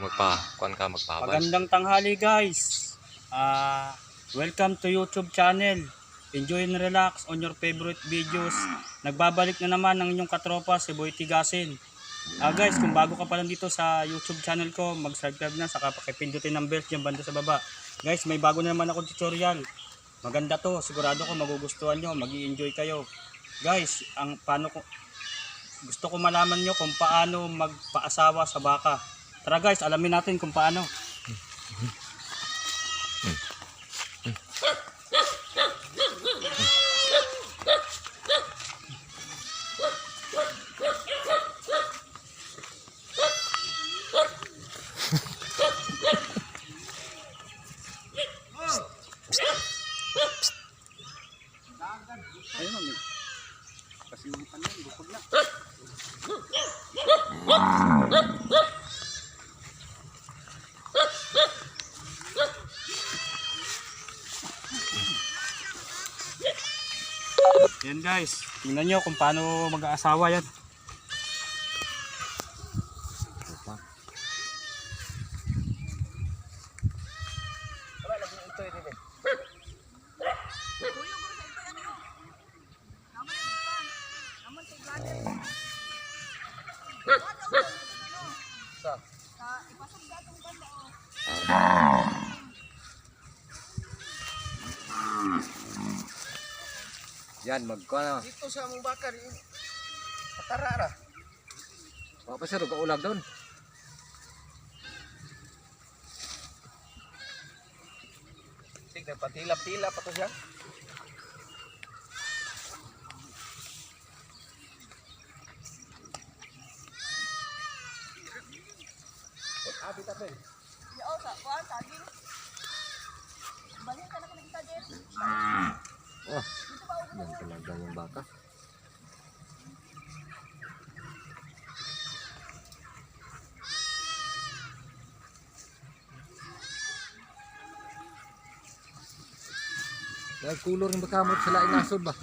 magpabay. Magandang tanghali guys. Welcome to YouTube channel. Enjoy and relax on your favorite videos. Nagbabalik na naman ang inyong katropa si Boy Tigasin. Guys, kung bago ka pa lang dito sa YouTube channel ko, mag-subscribe na, saka pakipindutin ng bell dyan banda sa baba. Guys, may bago na naman akong tutorial. Maganda to, sigurado ko magugustuhan nyo, mag-i-enjoy kayo. Guys, gusto ko malaman nyo kung paano magpaasawa sa baka. Tara guys, alamin natin kung paano. Ayun na, kasi yung kanan, bukod na. Yan guys, tingnan nyo kung paano mag-aasawa yan. Yan, magkano. Dito sa among bakar, patarara. Apa sir, kaulag doon. Sige, patila-tila pa to siya. Abi ta ben. Yo, sa kuan saging. Balik ka na kung kita din. Oh, yan talaga yung baka. Nagkulor yung bakamot sa laing nasod ba?